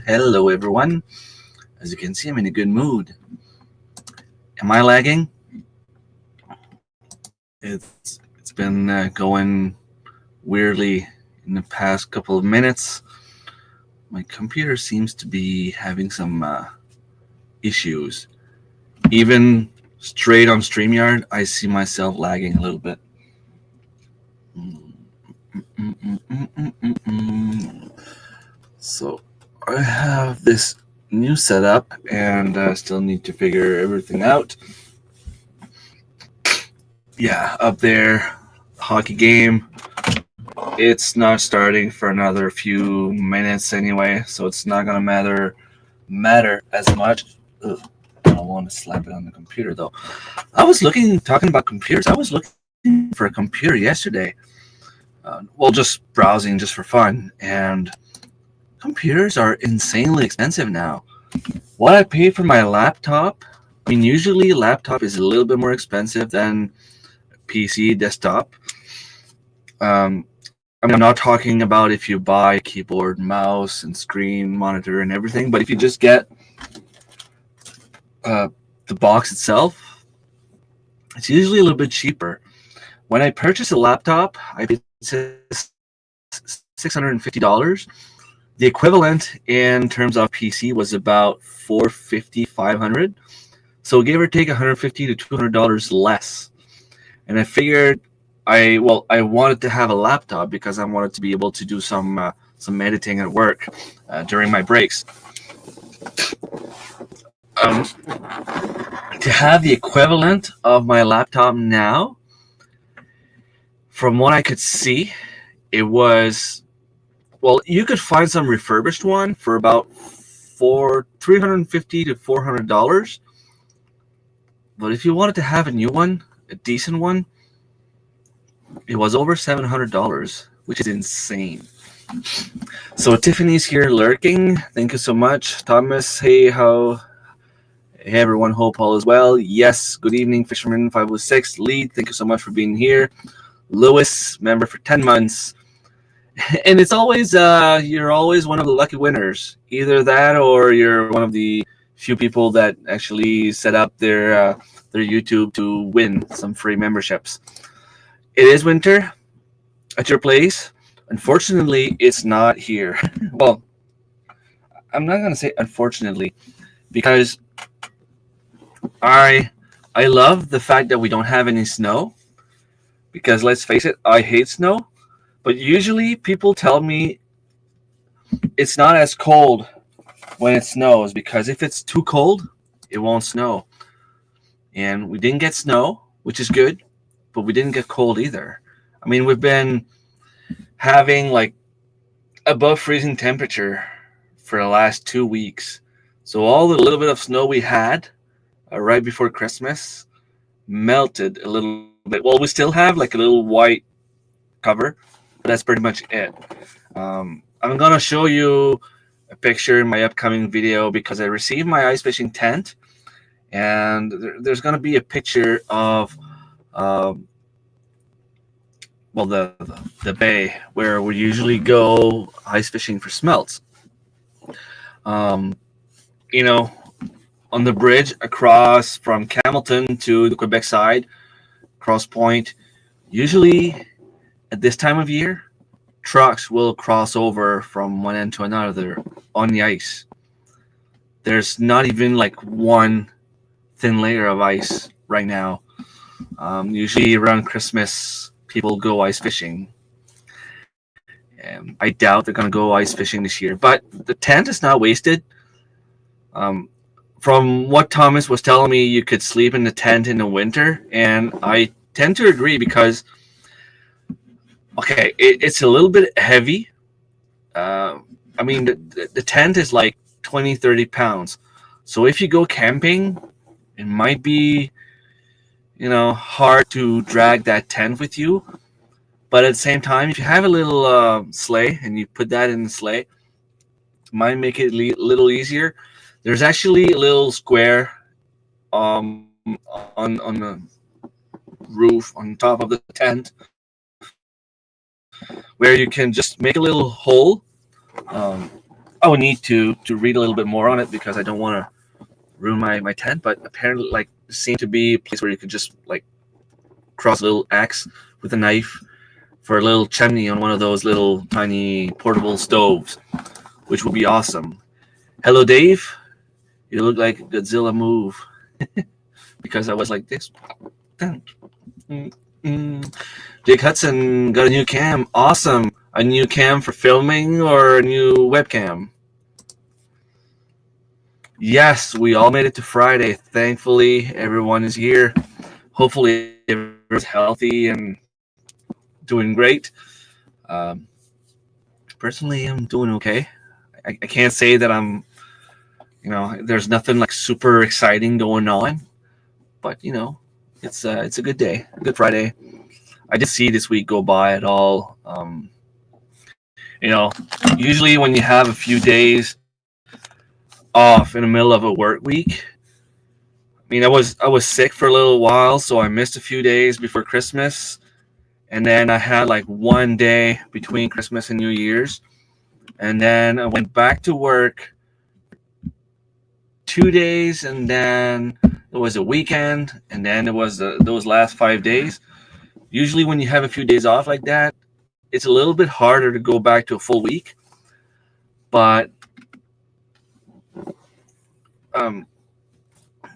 Hello, everyone. As you can see, I'm in a good mood. Am I lagging? It's been going weirdly in the past couple of minutes. My computer seems to be having some issues. Even straight on StreamYard, I see myself lagging a little bit. So I have this new setup and still need to figure everything out. Yeah, up there, hockey game. It's not starting for another few minutes anyway, so it's not gonna matter as much. Ugh, I don't want to slap it on the computer though. Talking about computers. I was looking for a computer yesterday. Just browsing just for fun, and computers are insanely expensive now. What I paid for my laptop, I mean, usually a laptop is a little bit more expensive than PC desktop. I'm not talking about if you buy keyboard, mouse, and screen, monitor, and everything, but if you just get the box itself, it's usually a little bit cheaper. When I purchased a laptop, I paid $650. The equivalent in terms of PC was about $450, $500. So give or take $150 to $200 less. And I figured I wanted to have a laptop because I wanted to be able to do some editing at work during my breaks. To have the equivalent of my laptop now, from what I could see, it was, you could find some refurbished one for about $350 to $400. But if you wanted to have a new one, a decent one, it was over $700, which is insane. So Tiffany's here lurking. Thank you so much. Thomas, hey, hey everyone, hope all is well. Yes, good evening, Fisherman 506. Lee, thank you so much for being here. Lewis, member for 10 months. And it's always, you're always one of the lucky winners. Either that or you're one of the few people that actually set up their YouTube to win some free memberships. It is winter at your place. Unfortunately, it's not here. Well, I'm not going to say unfortunately, because I love the fact that we don't have any snow, because let's face it, I hate snow. But usually people tell me it's not as cold when it snows, because if it's too cold, it won't snow. And we didn't get snow, which is good, but we didn't get cold either. I mean, we've been having like above freezing temperature for the last 2 weeks. So all the little bit of snow we had right before Christmas melted a little bit. Well, we still have like a little white cover, but that's pretty much it. I'm going to show you a picture in my upcoming video because I received my ice fishing tent, and there's going to be a picture of the bay where we usually go ice fishing for smelts. On the bridge across from Camelton to the Quebec side, Cross Point, usually at this time of year, trucks will cross over from one end to another on the ice. There's not even like one thin layer of ice right now. Usually around Christmas, people go ice fishing. I doubt they're going to go ice fishing this year, but the tent is not wasted. From what Thomas was telling me, you could sleep in the tent in the winter, and I tend to agree because, okay, it's a little bit heavy. I mean, the tent is like 20, 30 pounds. So if you go camping, it might be, hard to drag that tent with you. But at the same time, if you have a little sleigh and you put that in the sleigh, it might make it a little easier. There's actually a little square on the roof on top of the tent where you can just make a little hole I would need to read a little bit more on it because I don't want to ruin my tent. But apparently, like, seemed to be a place where you could just like cross a little X with a knife for a little chimney on one of those little tiny portable stoves, which would be awesome. Hello, Dave. You look like Godzilla move because I was like this. Jake Hudson got a new cam. Awesome. A new cam for filming or a new webcam? Yes, we all made it to Friday. Thankfully, everyone is here. Hopefully, everyone's healthy and doing great. Personally, I'm doing okay. I can't say that I'm, there's nothing like super exciting going on, but it's a good day, a good Friday. I did see this week go by at all. Usually when you have a few days off in the middle of a work week, I mean, I was sick for a little while, so I missed a few days before Christmas, and then I had like one day between Christmas and New Year's, and then I went back to work 2 days, and then it was a weekend, and then it was those last 5 days. Usually when you have a few days off like that, it's a little bit harder to go back to a full week, but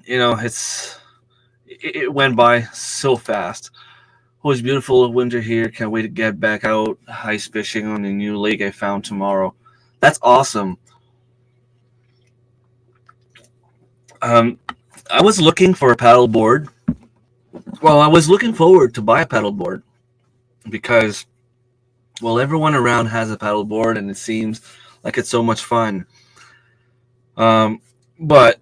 it went by so fast. It was beautiful winter here. Can't wait to get back out ice fishing on the new lake I found tomorrow. That's awesome. I was looking for a paddle board. Well, I was looking forward to buy a paddle board because, well, everyone around has a paddle board and it seems like it's so much fun. But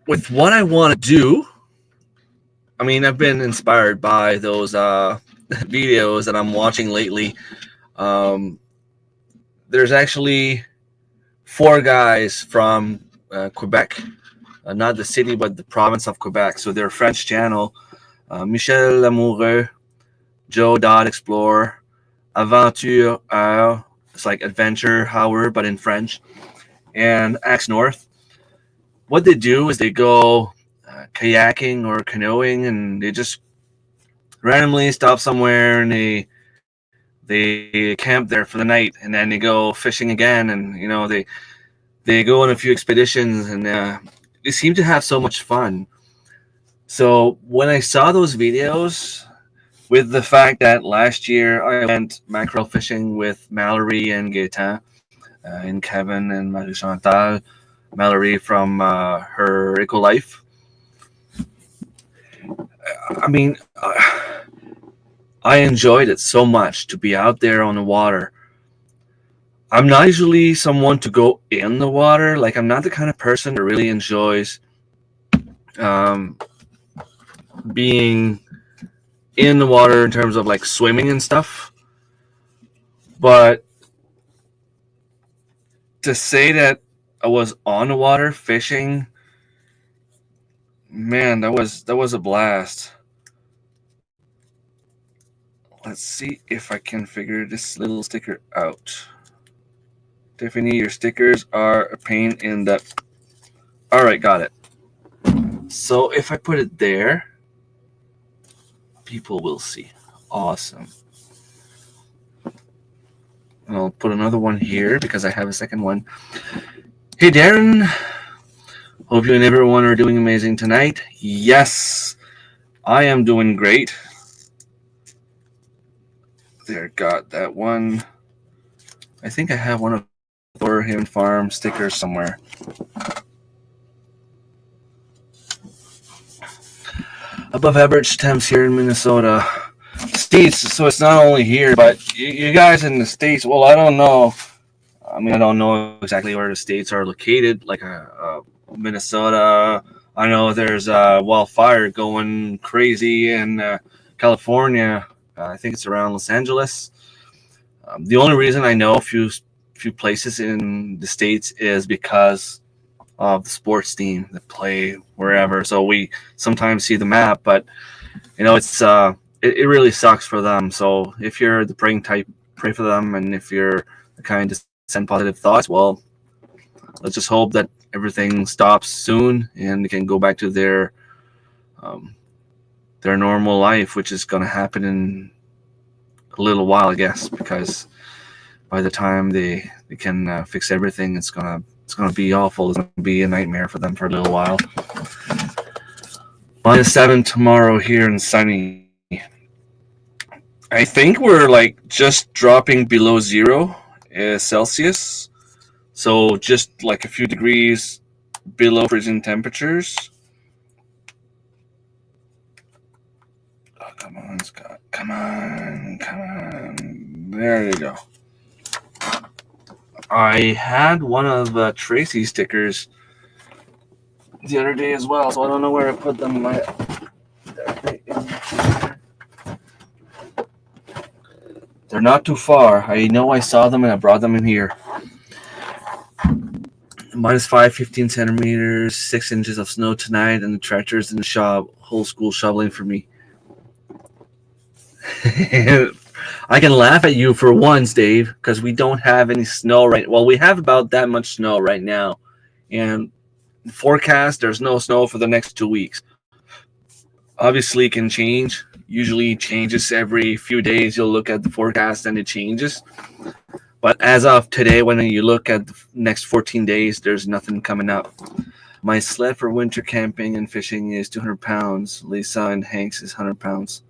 with what I want to do, I mean, I've been inspired by those videos that I'm watching lately. There's actually 4 guys from Quebec, not the city, but the province of Quebec. So they're a French channel. Michel Lamoureux, Joe Dot Explorer, Aventure Hour, it's like Adventure Hour, but in French, and Axe North. What they do is they go kayaking or canoeing, and they just randomly stop somewhere and they camp there for the night, and then they go fishing again, and they go on a few expeditions, and they seem to have so much fun. So when I saw those videos, with the fact that last year I went mackerel fishing with Mallory and Gaetan, and Kevin and Marie Chantal, Mallory from her Eco Life. I mean, I enjoyed it so much to be out there on the water. I'm not usually someone to go in the water. Like, I'm not the kind of person that really enjoys being in the water in terms of like swimming and stuff. But to say that I was on the water fishing, man, that was a blast. Let's see if I can figure this little sticker out. Tiffany, your stickers are a pain in the... All right, got it. So if I put it there, people will see. Awesome. I'll put another one here because I have a second one. Hey, Darren. Hope you and everyone are doing amazing tonight. Yes, I am doing great. There, got that one. I think I have one of the Thorhill Farm stickers somewhere. Above average temps here in Minnesota. States, so it's not only here, but you guys in the States, well, I don't know. I mean, I don't know exactly where the states are located, like Minnesota. I know there's a wildfire going crazy in California. I think it's around Los Angeles. The only reason I know a few places in the States is because of the sports team that play wherever. So we sometimes see the map, but it's it really sucks for them. So if you're the praying type, pray for them, and if you're the kind to send positive thoughts. Well, let's just hope that everything stops soon and they can go back to their normal life, which is going to happen in a little while, I guess, because by the time they can fix everything, it's gonna be awful. It's gonna be a nightmare for them for a little while. -7 tomorrow here and sunny. I think we're like just dropping below 0 Celsius, so just like a few degrees below freezing temperatures. Oh, come on, Scott. Come on. There you go. I had one of Tracy's stickers the other day as well, so I don't know where I put them. They're not too far. I know I saw them and I brought them in here. -5, 15 centimeters, 6 inches of snow tonight, and the tractor's in the shop. Whole school shoveling for me. I can laugh at you for once, Dave, because we don't have any snow right. Well, we have about that much snow right now, and the forecast, there's no snow for the next 2 weeks. Obviously, it can change. Usually changes every few days. You'll look at the forecast and it changes. But as of today, when you look at the next 14 days, there's nothing coming up. My sled for winter camping and fishing is 200 pounds. Lisa and Hank's is 100 pounds.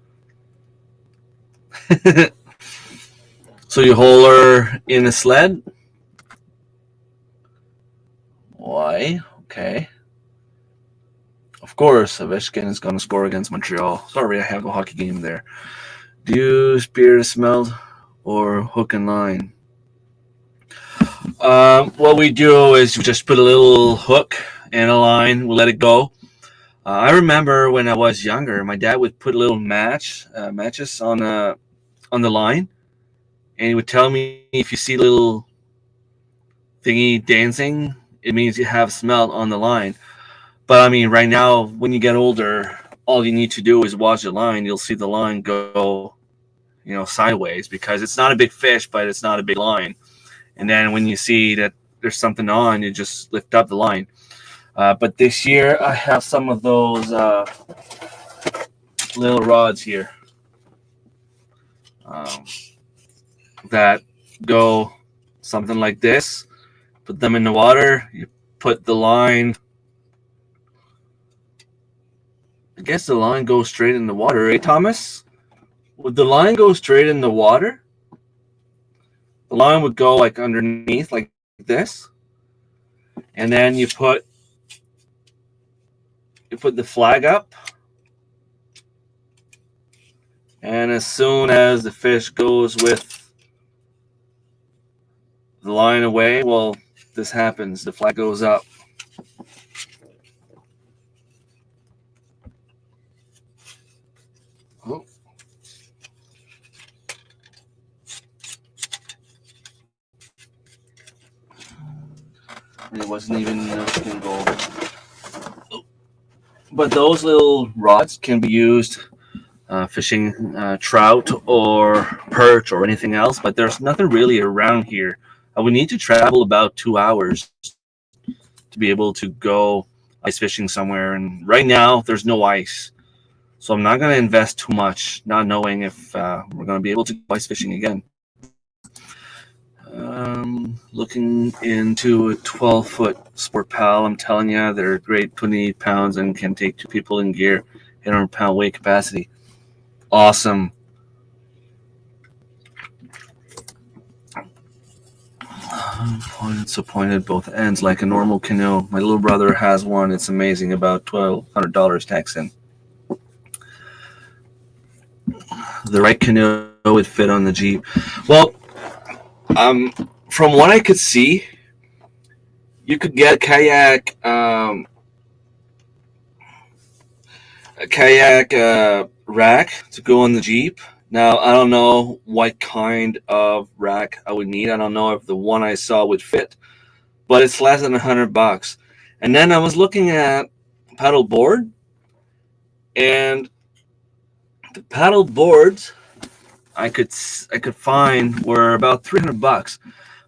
So you haul her in a sled? Why? Okay. Of course, Ovechkin is going to score against Montreal. Sorry, I have a hockey game there. Do you spear the smelt or hook and line? What we do is we just put a little hook and a line. We'll let it go. I remember when I was younger, my dad would put little matches on the line, and he would tell me, if you see little thingy dancing, it means you have smelt on the line. But I mean, right now, when you get older, all you need to do is watch the line. You'll see the line go, sideways, because it's not a big fish, but it's not a big line. And then when you see that there's something on, you just lift up the line. But this year, I have some of those little rods here that go something like this. Put them in the water. You put the line. I guess the line goes straight in the water, eh, Thomas? Would the line go straight in the water? The line would go like underneath, like this. And then you put the flag up. And as soon as the fish goes with the line away, well, this happens. The flag goes up. Oh. It wasn't even skin gold. But those little rods can be used fishing trout or perch or anything else, but there's nothing really around here. I would need to travel about 2 hours to be able to go ice fishing somewhere, and right now there's no ice, so I'm not going to invest too much, not knowing if we're going to be able to go ice fishing again. Looking into a 12-foot Sport Pal. I'm telling you, they're great, 28 pounds, and can take 2 people in gear, 800-pound weight capacity. Awesome. It's pointed both ends like a normal canoe. My little brother has one. It's amazing. About $1,200 tax in. The right canoe would fit on the Jeep. Well, from what I could see, you could get a kayak rack to go on the Jeep. Now, I don't know what kind of rack I would need. I don't know if the one I saw would fit, but it's less than $100. And then I was looking at paddle board, and the paddle boards I could find were about $300.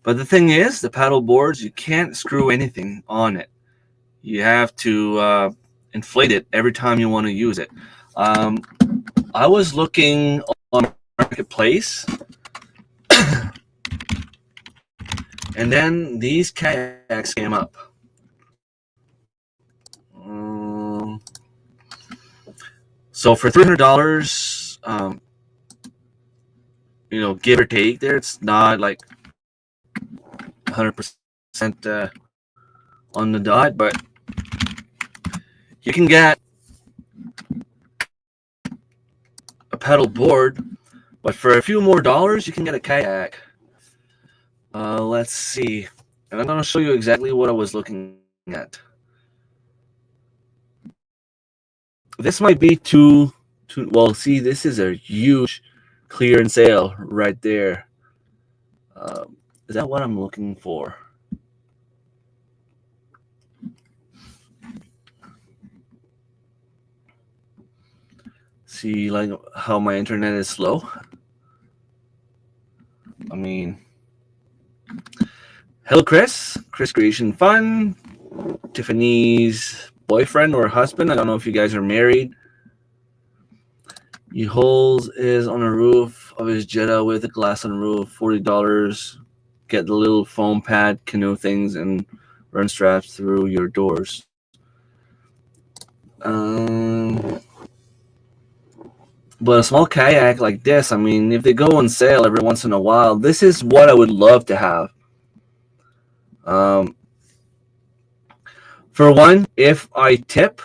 But the thing is, the paddle boards, you can't screw anything on it. You have to inflate it every time you want to use it. I was looking on Marketplace, and then these kayaks came up. So for $300, give or take, there, it's not like 100% on the dot, but you can get a pedal board, but for a few more dollars, you can get a kayak. Let's see, and I'm going to show you exactly what I was looking at. This might be too well. See, this is a huge clearance sale right there. Is that what I'm looking for? See, like how my internet is slow. I mean, hello, Chris Creation Fun, Tiffany's boyfriend or husband. I don't know if you guys are married. He holds is on a roof of his Jetta with a glass on the roof. $40. Get the little foam pad canoe things and run straps through your doors. But a small kayak like this, I mean, if they go on sale every once in a while, this is what I would love to have. For one, if I tip,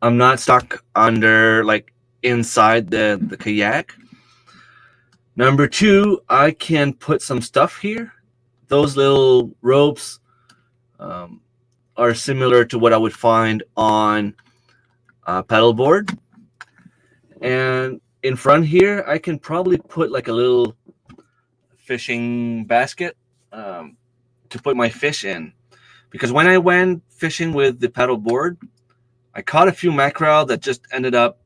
I'm not stuck under, like, inside the kayak. Number two, I can put some stuff here. Those little ropes are similar to what I would find on a paddleboard. And in front here, I can probably put like a little fishing basket to put my fish in. Because when I went fishing with the paddleboard, I caught a few mackerel that just ended up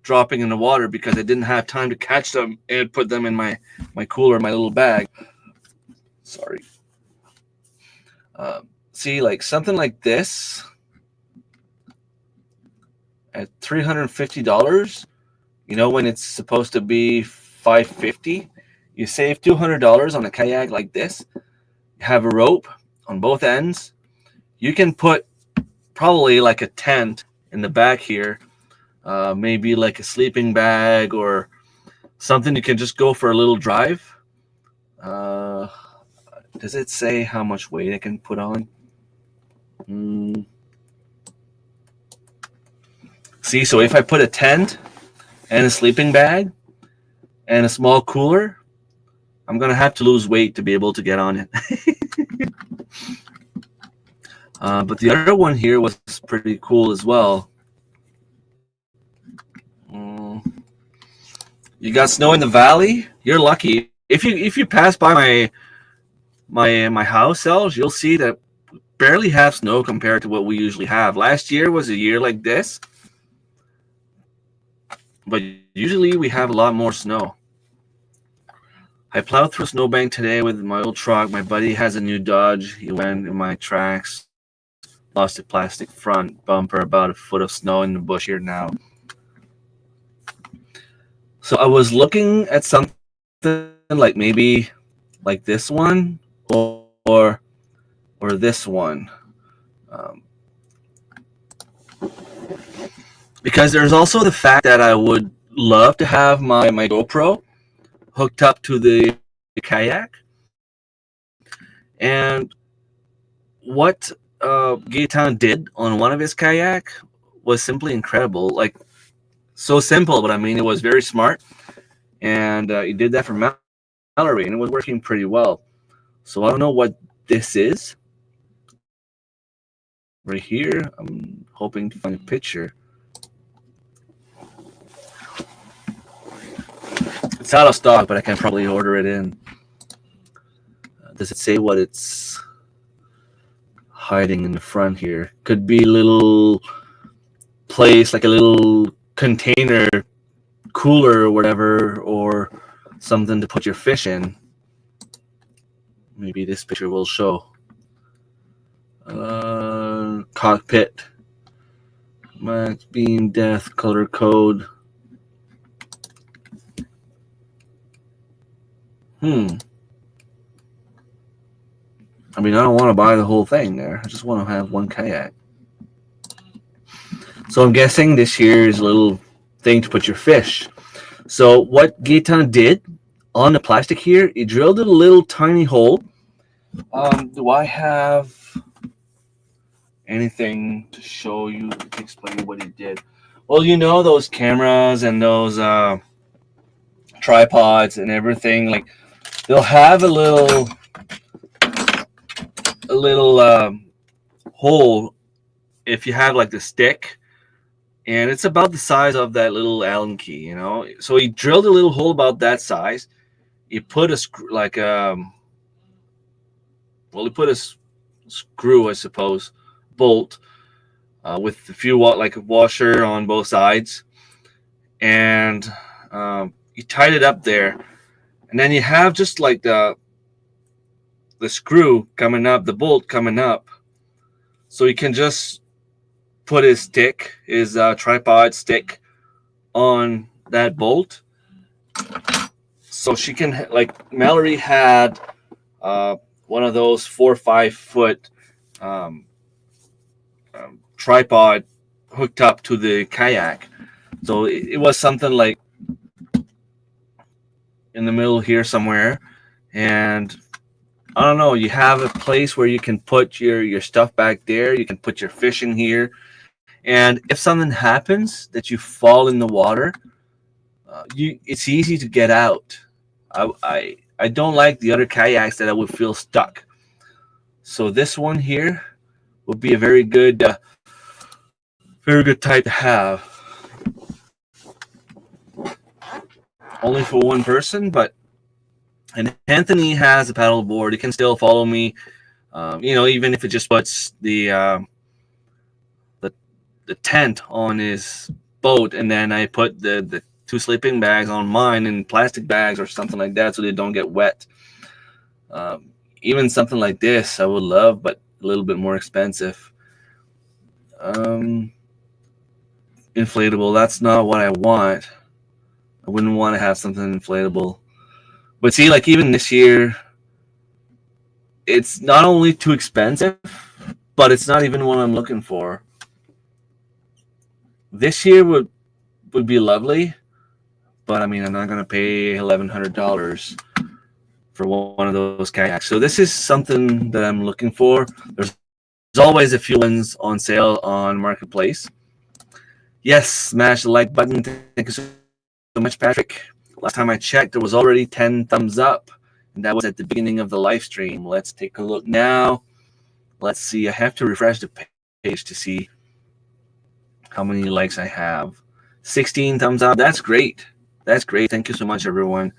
dropping in the water because I didn't have time to catch them and put them in my cooler, my little bag. Sorry. See, like something like this at $350, when it's supposed to be $550, you save $200 on a kayak like this. You have a rope on both ends. You can put probably like a tent in the back here, maybe like a sleeping bag or something. You can just go for a little drive. Does it say how much weight I can put on? See, so if I put a tent and a sleeping bag and a small cooler, I'm going to have to lose weight to be able to get on it. But the other one here was pretty cool as well. You got snow in the valley? You're lucky. If you pass by my house cells, you'll see that we barely have snow compared to what we usually have. Last year was a year like this, but usually we have a lot more snow. I plowed through a snowbank today with my old truck. My buddy has a new Dodge. He went in my tracks, lost a plastic front bumper, about a foot of snow in the bush here now. So I was looking at something like maybe like this one or this one. Because there's also the fact that I would love to have my GoPro hooked up to the kayak. And what Gaetan did on one of his kayak was simply incredible. Like, so simple, but I mean, it was very smart. And he did that for Mallory, and it was working pretty well. So I don't know what this is. Right here, I'm hoping to find a picture. It's out of stock, but I can probably order it in. Does it say what it's hiding in the front here? Could be a little place, like a little container, cooler or whatever, or something to put your fish in. Maybe this picture will show. Cockpit. Max beam depth color code. I mean, I don't want to buy the whole thing there. I just want to have one kayak. So I'm guessing this here is a little thing to put your fish. So what Gaetan did on the plastic here, he drilled a little tiny hole. Do I have anything to show you to explain what he did? Well, you know those cameras and those tripods and everything, like they'll have a little hole if you have like the stick, and it's about the size of that little Allen key, you know. So he drilled a little hole about that size. He put a screw, like he put a screw, I suppose, bolt with a few like a washer on both sides, and you tied it up there, and then you have just like the screw coming up, the bolt coming up, so you can just put his stick, his tripod stick, on that bolt. So she can, like Mallory had one of those 4 or 5 foot tripod hooked up to the kayak. So it was something like in the middle here somewhere, and I don't know, you have a place where you can put your stuff back there. You can put your fish in here, and if something happens that you fall in the water, it's easy to get out. I don't like the other kayaks that I would feel stuck. So this one here would be a very good type to have. Only for one person, but and Anthony has a paddle board. He can still follow me, even if it just puts the tent on his boat, and then I put the 2 sleeping bags on mine in plastic bags or something like that, so they don't get wet. Even something like this I would love, but a little bit more expensive. Inflatable, that's not what I want. I wouldn't want to have something inflatable. But see, like even this year, it's not only too expensive, but it's not even what I'm looking for. This year would be lovely, but I mean, I'm not going to pay $1,100 for one of those kayaks. So this is something that I'm looking for. There's always a few ones on sale on Marketplace. Yes, smash the like button. Thank you so much, Patrick. Last time I checked, there was already 10 thumbs up, and that was at the beginning of the live stream. Let's take a look now. Let's see. I have to refresh the page to see how many likes I have. 16 thumbs up. That's great. That's great. Thank you so much, everyone.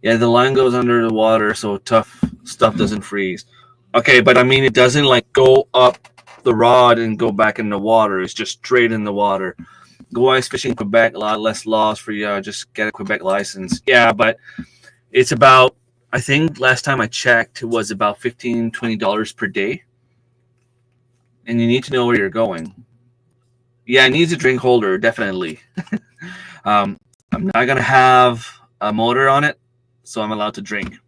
Yeah, the line goes under the water, so tough stuff doesn't freeze. Okay, but I mean, it doesn't like go up the rod and go back in the water. It's just straight in the water. Go ice fishing in Quebec, a lot less laws for you. Just get a Quebec license. Yeah, but it's about, I think last time I checked, it was about $15, $20 per day. And you need to know where you're going. Yeah, it needs a drink holder, definitely. I'm not going to have a motor on it, so I'm allowed to drink.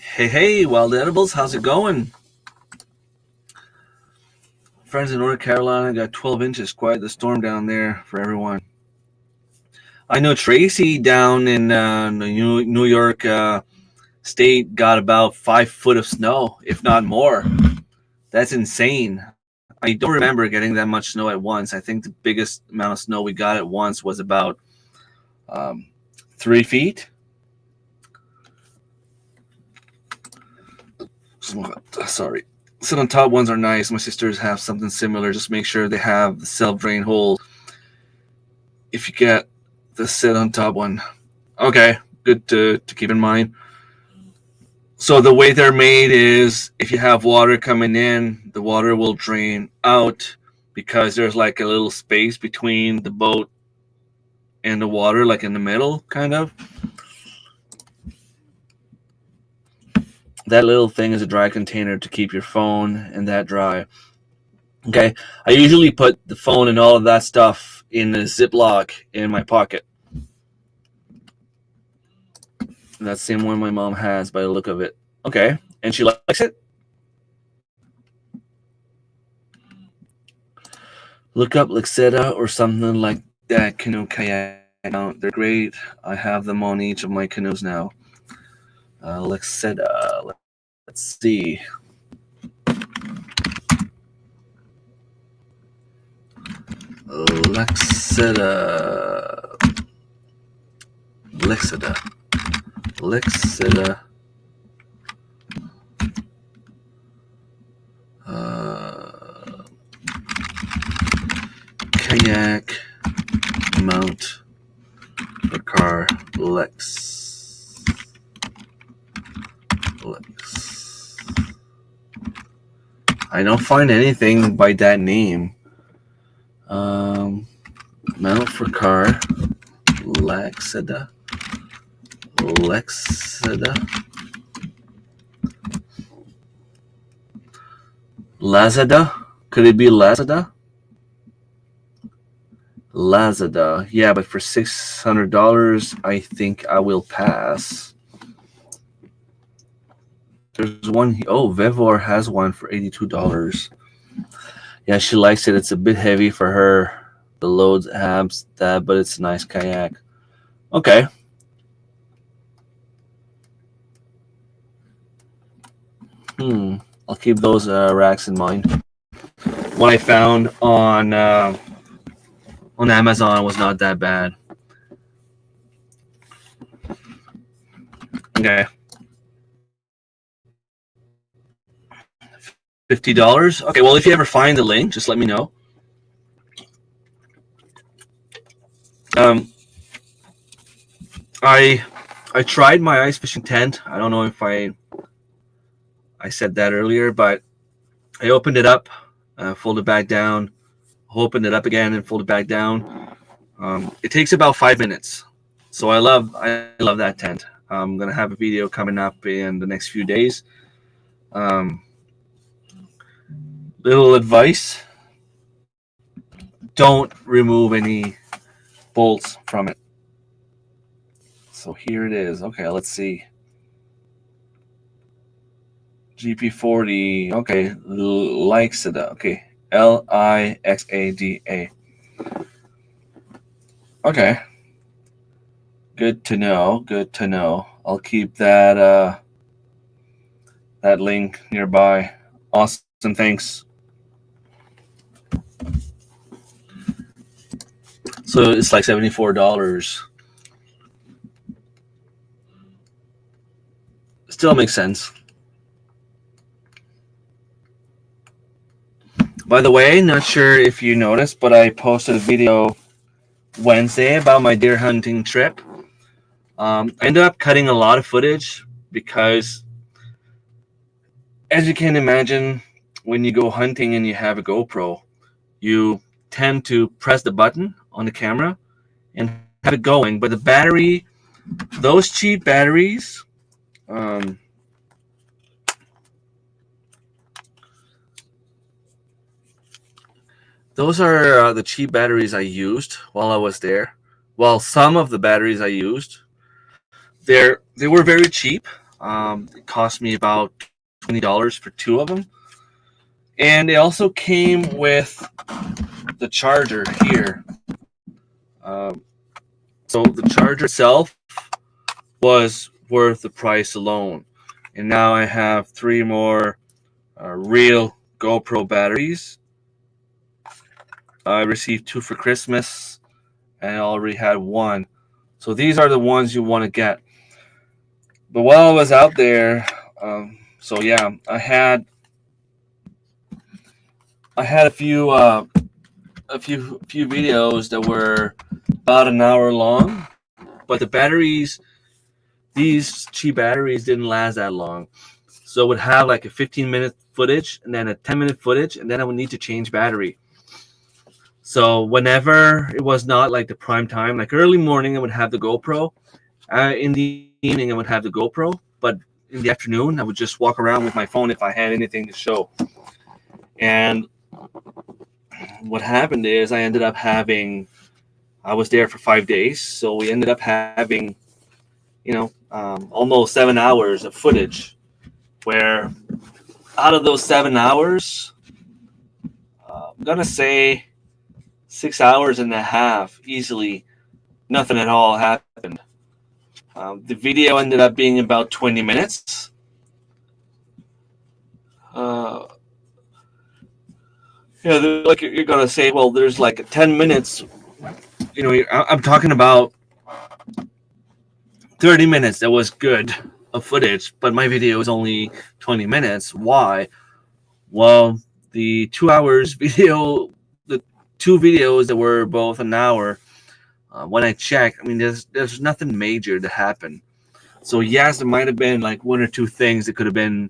Hey, Wild Edibles, how's it going? Friends in North Carolina got 12 inches. Quite the storm down there for everyone. I know Tracy down in New York State got about 5 foot of snow, if not more. That's insane. I don't remember getting that much snow at once. I think the biggest amount of snow we got at once was about 3 feet. Sorry. Sit on top ones are nice. My sisters have something similar. Just make sure they have the self-drain hole if you get the sit on top one. Okay, good to keep in mind. So the way they're made is if you have water coming in, the water will drain out because there's like a little space between the boat and the water, like in the middle, kind of. That little thing is a dry container to keep your phone and that dry. Okay, I usually put the phone and all of that stuff in a Ziploc in my pocket. And that's the same one my mom has by the look of it. Okay, and she likes it. Look up Lexeta or something like that canoe kayak. They're great. I have them on each of my canoes now. Lexeta. Let's see. Lexeta. Kayak mount for car. Lex. I don't find anything by that name. Mount for car. Lexeta. Lazada? Could it be Lazada? Lazada. Yeah, but for $600, I think I will pass. There's one. Oh, Vevor has one for $82. Yeah, she likes it. It's a bit heavy for her. The loads abs that, but it's a nice kayak. Okay. I'll keep those racks in mind. What I found on Amazon was not that bad. Okay. $50. Okay, well, if you ever find the link, just let me know. I tried my ice fishing tent. I don't know if I said that earlier, but I opened it up, folded back down, opened it up again, and folded back down. It takes about 5 minutes. So I love that tent. I'm gonna have a video coming up in the next few days. Little advice: don't remove any bolts from it. So here it is. Okay, let's see. GP40. Okay, Lixada. Okay, Lixada. Okay. Good to know. I'll keep that that link nearby. Awesome. Thanks. So it's like $74. Still makes sense. By the way, not sure if you noticed, but I posted a video Wednesday about my deer hunting trip. I ended up cutting a lot of footage because, as you can imagine, when you go hunting and you have a GoPro, you tend to press the button on the camera and have it going. But the battery, those cheap batteries, those are the cheap batteries I used while I was there. Well, some of the batteries I used, they were very cheap. It cost me about $20 for 2 of them. And it also came with the charger here. So the charger itself was worth the price alone. And now I have 3 more real GoPro batteries. I received 2 for Christmas, and I already had 1. So these are the ones you want to get. But while I was out there, so yeah, I had a few videos that were about an hour long, but the batteries, these cheap batteries, didn't last that long. So it would have like a 15-minute footage and then a 10-minute footage, and then I would need to change battery. So whenever it was not like the prime time, like early morning, I would have the GoPro. In the evening, I would have the GoPro. But in the afternoon, I would just walk around with my phone if I had anything to show. And what happened is I was there for 5 days, so we ended up having, almost 7 hours of footage, where out of those 7 hours, I'm going to say 6 hours and a half, easily, nothing at all happened. The video ended up being about 20 minutes. Like you're going to say, well, there's like 10 minutes. I'm talking about 30 minutes that was good of footage, but my video is only 20 minutes. Why? Well, the 2 hours video, the 2 videos that were both an hour, when I checked, I mean, there's nothing major to happen. So yes, there might have been like 1 or 2 things that could have been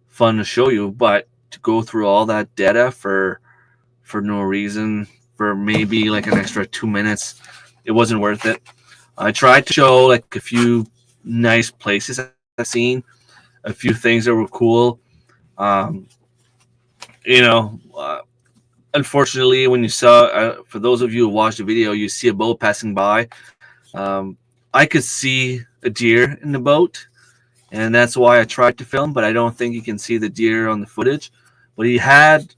fun to show you, but to go through all that data for no reason, for maybe like an extra 2 minutes, it wasn't worth it. I tried to show like a few nice places I've seen, a few things that were cool. Unfortunately, when you saw, for those of you who watched the video, you see a boat passing by. I could see a deer in the boat, and that's why I tried to film, but I don't think you can see the deer on the footage. But he had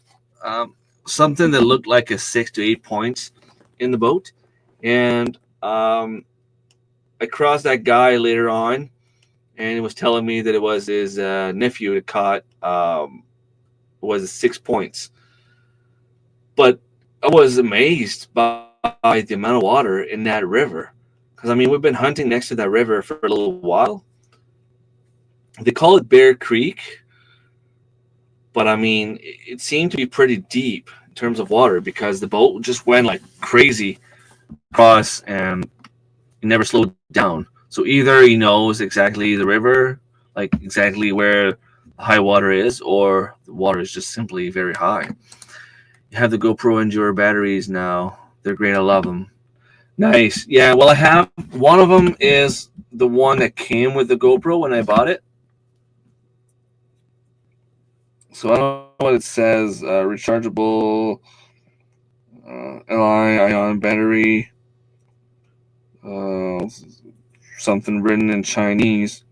something that looked like a 6 to 8 points in the boat, and I crossed that guy later on, and he was telling me that it was his nephew that caught was 6 points. But I was amazed by the amount of water in that river, because I mean, we've been hunting next to that river for a little while. They call it Bear Creek, but I mean, it seemed to be pretty deep in terms of water, because the boat just went like crazy across and it never slowed down. So either he knows exactly the river, like exactly where the high water is, or the water is just simply very high. You have the GoPro Enduro batteries now. They're great. I love them. Nice. Yeah, well, I have one of them is the one that came with the GoPro when I bought it. So I don't know what it says. Rechargeable Li-ion battery. Something written in Chinese.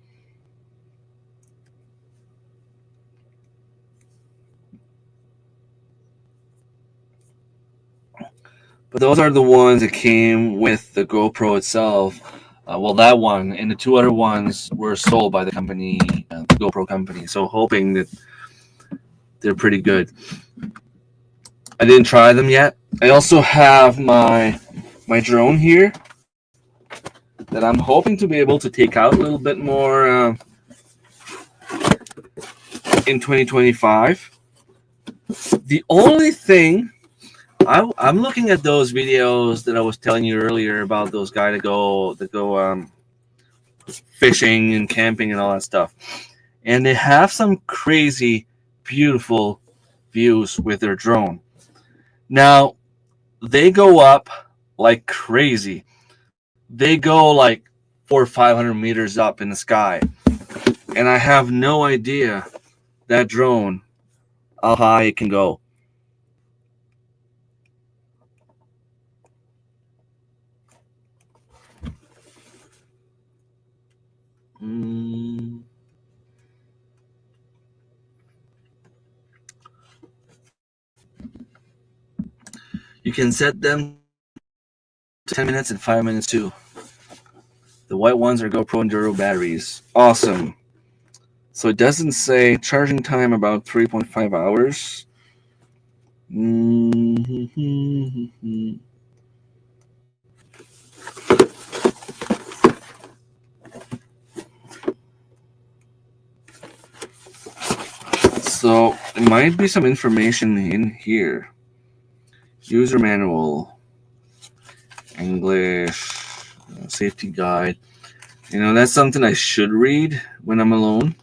But those are the ones that came with the GoPro itself. Well, that one and the 2 other ones were sold by the company, the GoPro company. So hoping that they're pretty good. I didn't try them yet. I also have my drone here that I'm hoping to be able to take out a little bit more in 2025. The only thing, I'm looking at those videos that I was telling you earlier about, those guys that go fishing and camping and all that stuff, and they have some crazy, beautiful views with their drone. Now, they go up like crazy. They go like 400 or 500 meters up in the sky, and I have no idea that drone how high it can go. You can set them to 10 minutes and 5 minutes too. The white ones are GoPro Enduro batteries. Awesome. So it doesn't say charging time about 3.5 hours. So there might be some information in here. User manual, English, safety guide. That's something I should read when I'm alone.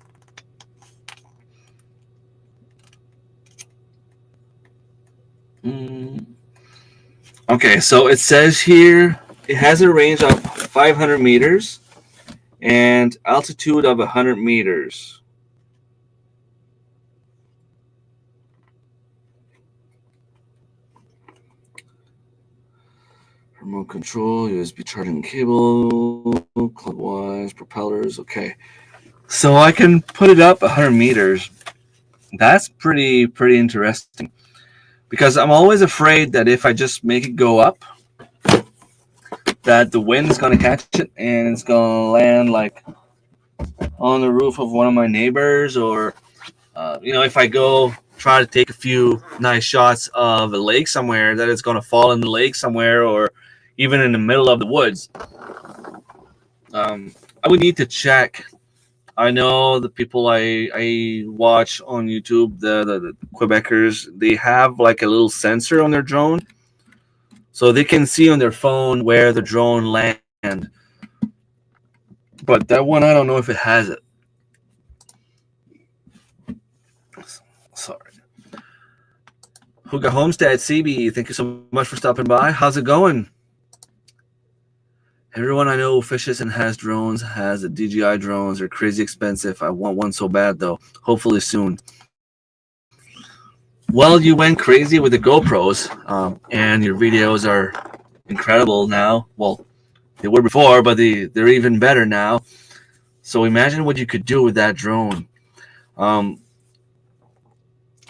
Okay, so it says here it has a range of 500 meters, and altitude of 100 meters. Remote control, USB charging cable, clockwise, propellers. Okay. So I can put it up 100 meters. That's pretty interesting. Because I'm always afraid that if I just make it go up, that the wind's going to catch it and it's going to land like on the roof of one of my neighbors, or if I go try to take a few nice shots of a lake somewhere, that it's going to fall in the lake somewhere, or even in the middle of the woods. I would need to check. I know the people I watch on YouTube, the Quebecers, they have like a little sensor on their drone, so they can see on their phone where the drone land. But that one, I don't know if it has it. Sorry. Huga Homestead, CB, thank you so much for stopping by. How's it going? Everyone I know who fishes and has drones has the DJI drones. They're crazy expensive. I want one so bad, though. Hopefully soon. Well, you went crazy with the GoPros, and your videos are incredible now. Well, they were before, but they're even better now. So imagine what you could do with that drone.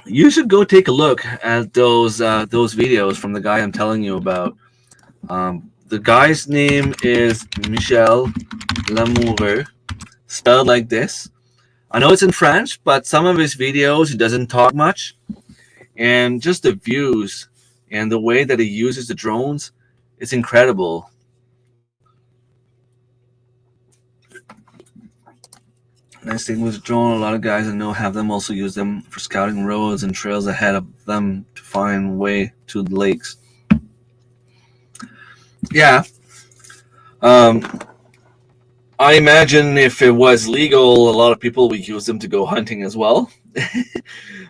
You should go take a look at those videos from the guy I'm telling you about. The guy's name is Michel Lamoureux, spelled like this. I know it's in French, but some of his videos, he doesn't talk much. And just the views and the way that he uses the drones, it's incredible. Nice thing with the drone, a lot of guys I know have them also use them for scouting roads and trails ahead of them to find way to the lakes. Yeah. I imagine if it was legal, a lot of people would use them to go hunting as well.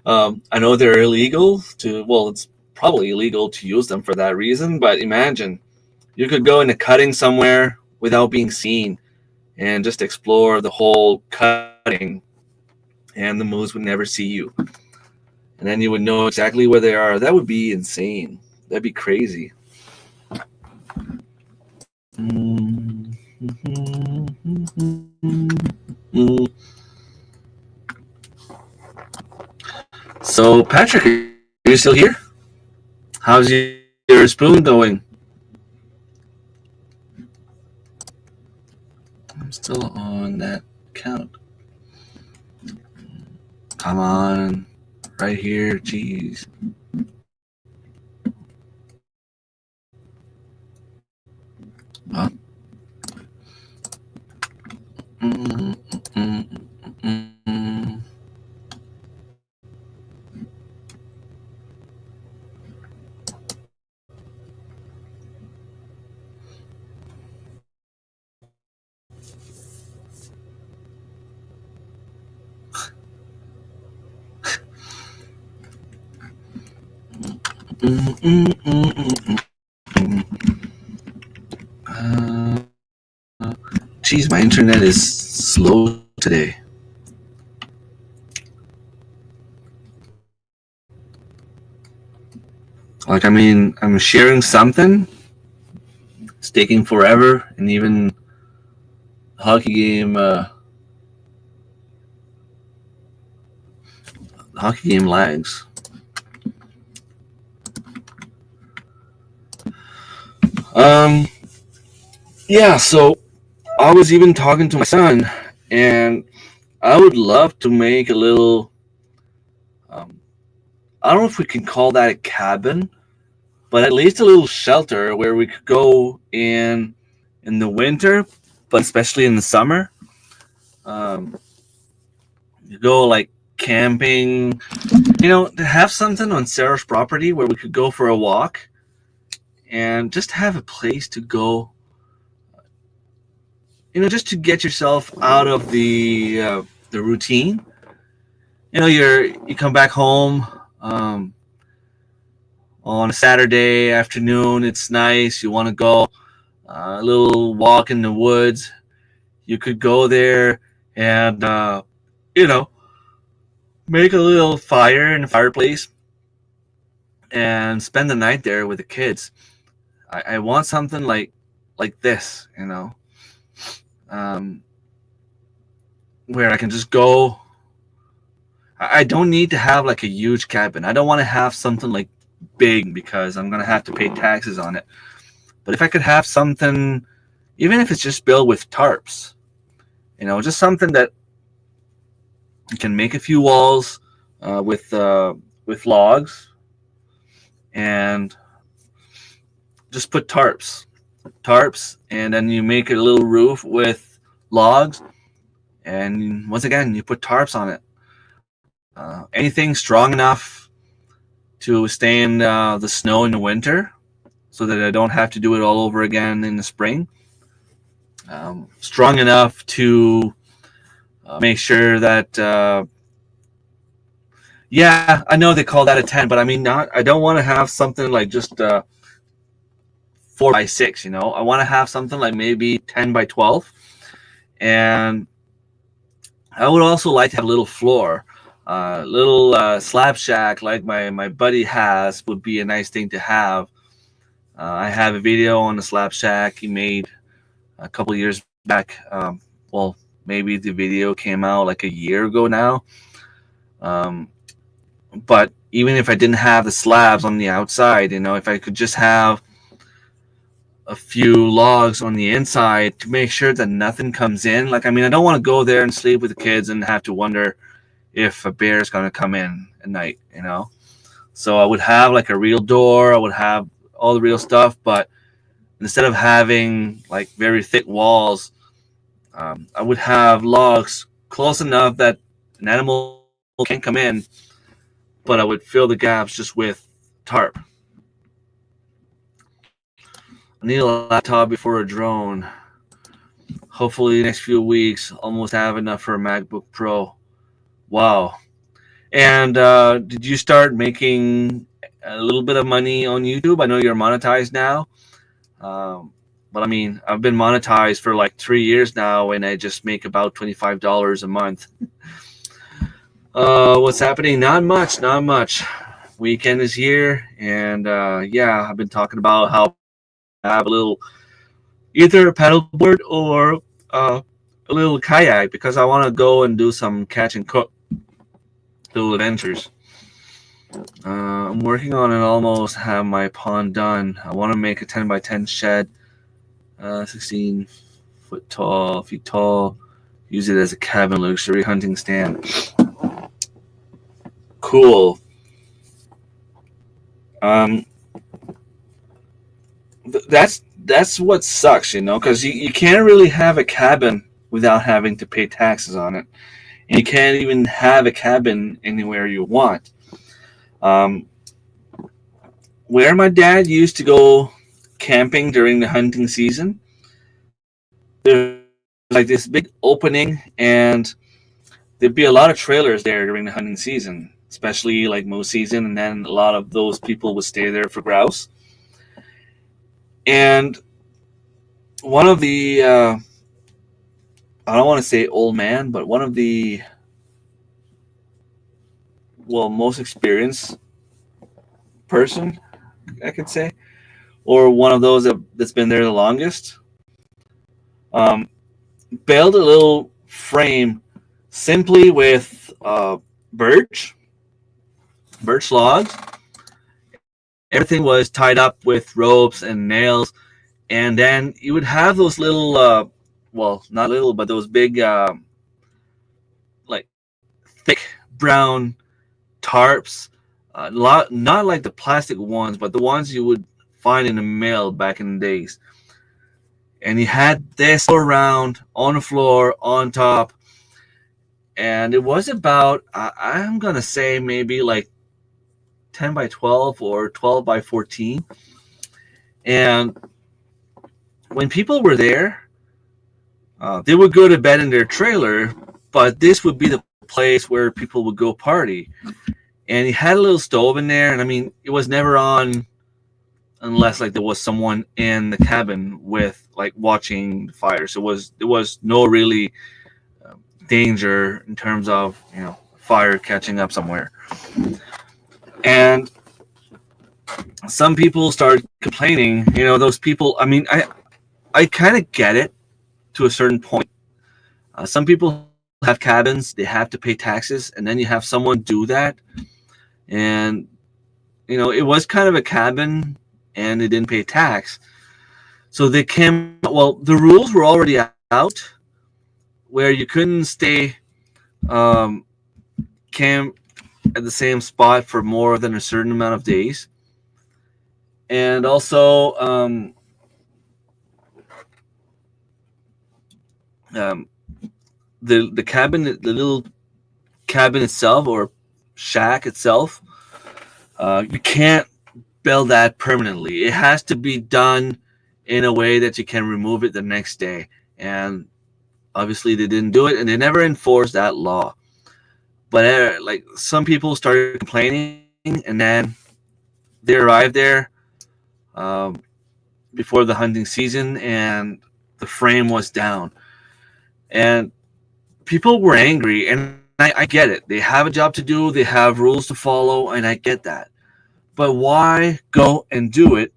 I know they're illegal it's probably illegal to use them for that reason, but imagine you could go into cutting somewhere without being seen and just explore the whole cutting, and the moose would never see you. And then you would know exactly where they are. That would be insane. That'd be crazy. So, Patrick, are you still here? How's your spoon going? I'm still on that count. Come on. Right here. Jeez. Huh? Geez, my internet is slow today. Like, I mean, I'm sharing something. It's taking forever, and even hockey game lags. Yeah, so I was even talking to my son, and I would love to make a little, I don't know if we can call that a cabin, but at least a little shelter where we could go in the winter, but especially in the summer. You go like camping, to have something on Sarah's property where we could go for a walk and just have a place to go, just to get yourself out of the routine. You come back home on a Saturday afternoon. It's nice. You want to go a little walk in the woods. You could go there and, you know, make a little fire in the fireplace and spend the night there with the kids. I want something like this, you know, um, where I can just go. I don't need to have like a huge cabin. I don't want to have something like big because I'm gonna have to pay taxes on it. But if I could have something, even if it's just built with tarps, you know, just something that you can make a few walls with logs and just put tarps, and then you make a little roof with logs, and once again you put tarps on it. Anything strong enough to withstand the snow in the winter, so that I don't have to do it all over again in the spring. Strong enough to make sure that. Yeah, I know they call that a tent, but I mean, not. I don't want to have something like just 4x6. You know, I want to have something like maybe 10x12, and I would also like to have a little floor, little slab shack like my buddy has would be a nice thing to have. I have a video on the slab shack he made a couple years back. Well, maybe the video came out like a year ago now. But even if I didn't have the slabs on the outside, you know, if I could just have a few logs on the inside to make sure that nothing comes in. Like, I mean, I don't want to go there and sleep with the kids and have to wonder if a bear is going to come in at night, you know? So I would have like a real door. I would have all the real stuff, but instead of having like very thick walls, I would have logs close enough that an animal can't come in, but I would fill the gaps just with tarp. I need a laptop before a drone. Hopefully, next few weeks, almost have enough for a MacBook Pro. Wow. And did you start making a little bit of money on YouTube? I know you're monetized now. But I mean, I've been monetized for like 3 years now, and I just make about $25 a month. What's happening? Not much. Weekend is here, and yeah, I've been talking about how I have a little, either a paddleboard or a little kayak, because I want to go and do some catch and cook little adventures. I'm working on it, almost have my pond done. I want to make a 10x10 shed, 16 feet tall. Use it as a cabin luxury hunting stand. Cool. That's what sucks, you know, because you can't really have a cabin without having to pay taxes on it, and you can't even have a cabin anywhere you want. Where my dad used to go camping during the hunting season, there's like this big opening, and there'd be a lot of trailers there during the hunting season, especially like moose season, and then a lot of those people would stay there for grouse. And one of the I don't want to say old man, but one of the most experienced person, I could say, or one of those that's been there the longest, built a little frame simply with birch logs. Everything was tied up with ropes and nails, and then you would have those little, not little, but those big, like thick brown tarps, not like the plastic ones, but the ones you would find in the mail back in the days. And you had this around on the floor, on top, and it was about, I'm gonna say maybe like 10x12 or 12x14. And when people were there, they would go to bed in their trailer, but this would be the place where people would go party. And he had a little stove in there, and I mean, it was never on unless like there was someone in the cabin with like watching the fire. So there was no really danger in terms of fire catching up somewhere. And some people started complaining. Those people. I mean, I kind of get it to a certain point. Some people have cabins; they have to pay taxes, and then you have someone do that, and it was kind of a cabin, and they didn't pay tax, so they came. Well, the rules were already out, where you couldn't stay camp at the same spot for more than a certain amount of days, and also um, the cabin, the little cabin itself or shack itself, you can't build that permanently. It has to be done in a way that you can remove it the next day. And obviously, they didn't do it, and they never enforced that law. But like some people started complaining, and then they arrived there um, before the hunting season, and the frame was down, and people were angry. And I get it. They have a job to do. They have rules to follow, and I get that. But why go and do it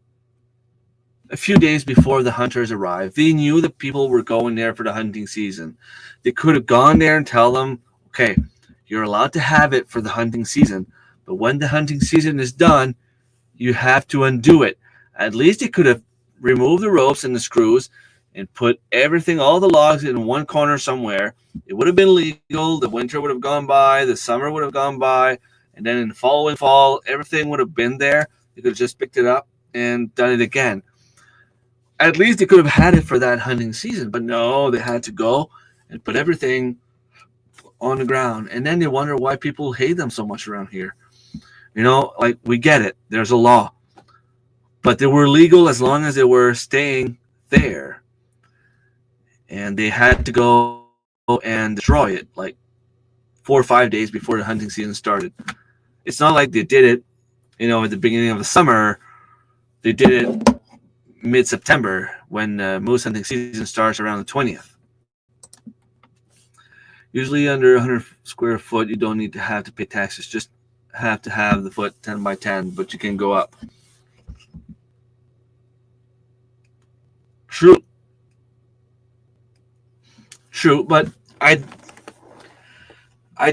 a few days before the hunters arrived? They knew that people were going there for the hunting season. They could have gone there and tell them, okay, you're allowed to have it for the hunting season, but when the hunting season is done, you have to undo it. At least they could have removed the ropes and the screws and put everything, all the logs in one corner somewhere. It would have been legal. The winter would have gone by. The summer would have gone by. And then in the following fall, everything would have been there. They could have just picked it up and done it again. At least they could have had it for that hunting season. But no, they had to go and put everything on the ground. And then they wonder why people hate them so much around here. Like, we get it. There's a law. But they were legal as long as they were staying there. And they had to go and destroy it like 4 or 5 days before the hunting season started. It's not like they did it, at the beginning of the summer. They did it mid-September when moose hunting season starts around the 20th. Usually under 100 square foot, you don't need to pay taxes. Just have to have the foot 10 by 10, but you can go up. True, but I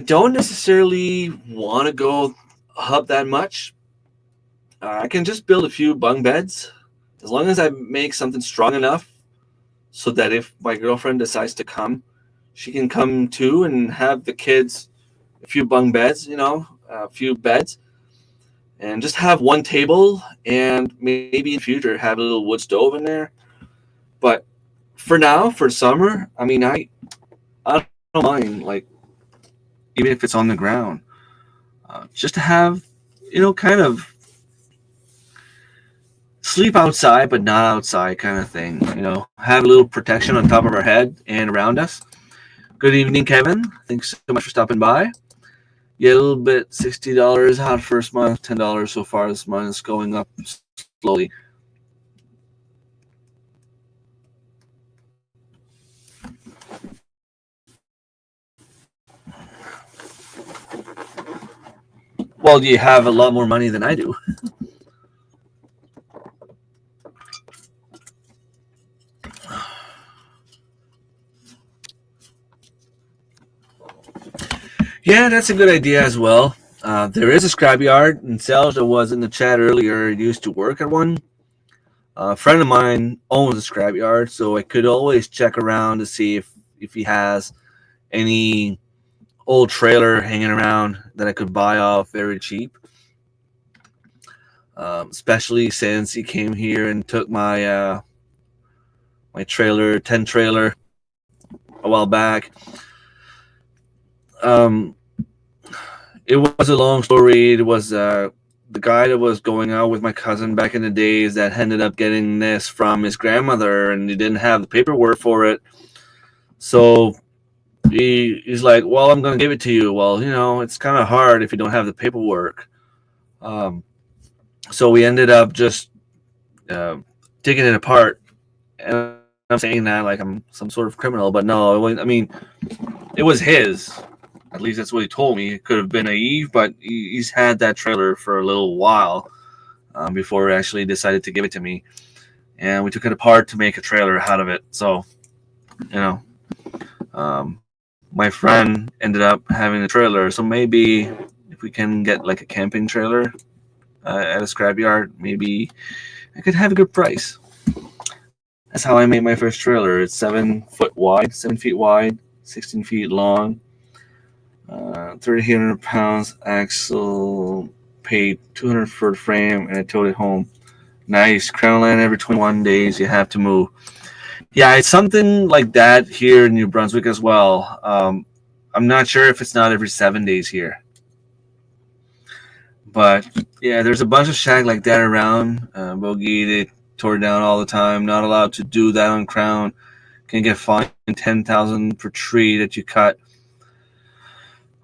don't necessarily want to go up that much. I can just build a few bunk beds as long as I make something strong enough so that if my girlfriend decides to come, she can come too and have the kids a few bunk beds, a few beds, and just have one table and maybe in future have a little wood stove in there. But for now, for summer, I mean, I don't mind, like, even if it's on the ground, just to have, kind of sleep outside, but not outside kind of thing. Have a little protection on top of our head and around us. Good evening, Kevin. Thanks so much for stopping by. Yeah, a little bit, $60 hot first month, $10 so far this month. It's going up slowly. Well, you have a lot more money than I do. Yeah, that's a good idea as well. There is a scrapyard in Selge that was in the chat earlier. Used to work at one. A friend of mine owns a scrapyard, so I could always check around to see if he has any old trailer hanging around that I could buy off very cheap. Especially since he came here and took my my trailer, 10 trailer, a while back. It was a long story. It was the guy that was going out with my cousin back in the days that ended up getting this from his grandmother, and he didn't have the paperwork for it. So he's like, well, I'm going to give it to you. Well, it's kind of hard if you don't have the paperwork. So we ended up just taking it apart. And I'm saying that like I'm some sort of criminal, but no, I mean, it was his. At least that's what he told me. It could have been naive, but he's had that trailer for a little while before he actually decided to give it to me. And we took it apart to make a trailer out of it. So, my friend ended up having a trailer. So maybe if we can get like a camping trailer at a scrapyard, maybe I could have a good price. That's how I made my first trailer. It's 7 feet wide, 16 feet long, 3,800 pounds axle, paid $200 for the frame, and I towed it home. Nice. Crown land every 21 days. You have to move. Yeah, it's something like that here in New Brunswick as well. I'm not sure if it's not every 7 days here. But yeah, there's a bunch of shack like that around. Bogey, they tore down all the time. Not allowed to do that on Crown. Can get fined $10,000 per tree that you cut.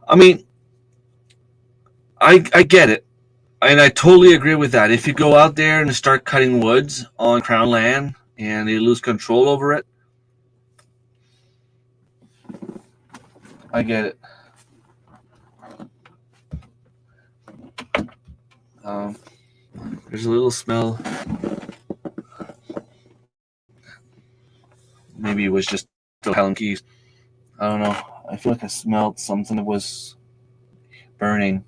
I mean, I get it. And I totally agree with that. If you go out there and start cutting woods on Crown land and you lose control over it, I get it. There's a little smell. Maybe it was just the Helen Keys. I don't know. I feel like I smelled something that was burning.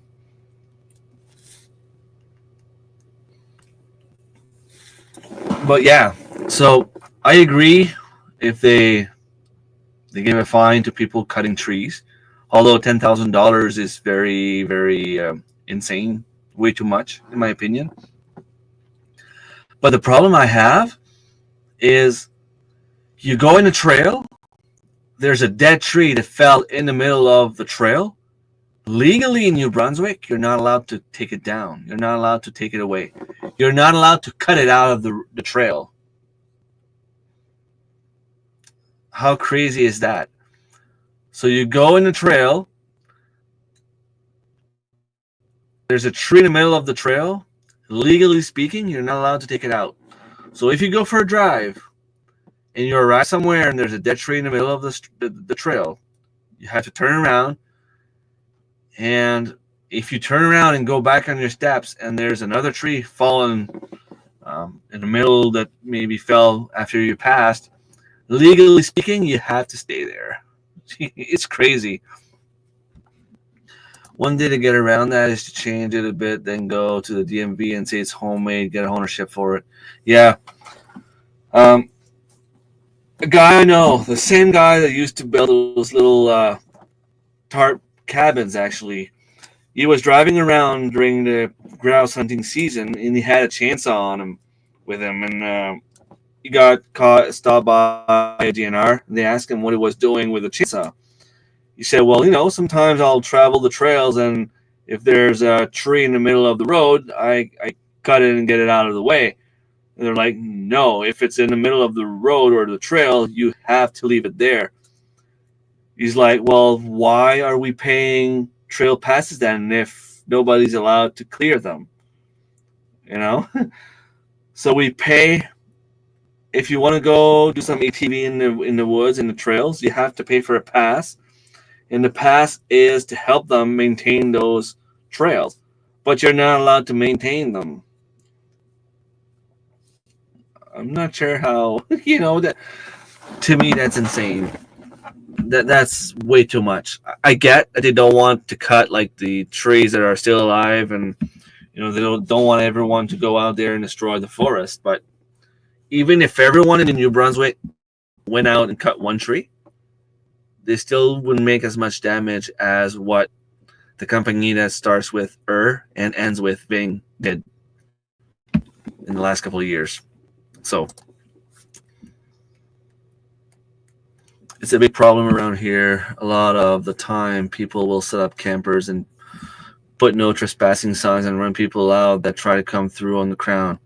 But yeah, so I agree if they give a fine to people cutting trees, although $10,000 is very, very insane, way too much in my opinion. But the problem I have is you go in a trail, there's a dead tree that fell in the middle of the trail. Legally in New Brunswick, you're not allowed to take it down. You're not allowed to take it away. You're not allowed to cut it out of the trail. How crazy is that? So you go in the trail, there's a tree in the middle of the trail. Legally speaking, you're not allowed to take it out. So if you go for a drive and you arrive somewhere and there's a dead tree in the middle of the trail, you have to turn around. And if you turn around and go back on your steps and there's another tree fallen in the middle that maybe fell after you passed, legally speaking, you have to stay there. It's crazy. One day to get around that is to change it a bit, then go to the DMV and say it's homemade, get ownership for it. Yeah. A guy I know, the same guy that used to build those little tarp cabins, actually, he was driving around during the grouse hunting season, and he had a chainsaw on him with him, and he got stopped by a DNR. And they asked him what he was doing with the chainsaw. He said, well, sometimes I'll travel the trails, and if there's a tree in the middle of the road, I cut it and get it out of the way. And they're like, no, if it's in the middle of the road or the trail, you have to leave it there. He's like, well, why are we paying trail passes then if nobody's allowed to clear them? So we pay. If you want to go do some ATV in the woods, in the trails, you have to pay for a pass. And the pass is to help them maintain those trails. But you're not allowed to maintain them. I'm not sure how, that to me that's insane. That's way too much. I get that they don't want to cut like the trees that are still alive, and they don't want everyone to go out there and destroy the forest. But even if everyone in New Brunswick went out and cut one tree, they still wouldn't make as much damage as what the company that starts with and ends with Bing did in the last couple of years. So it's a big problem around here. A lot of the time, people will set up campers and put no trespassing signs and run people out that try to come through on the Crown.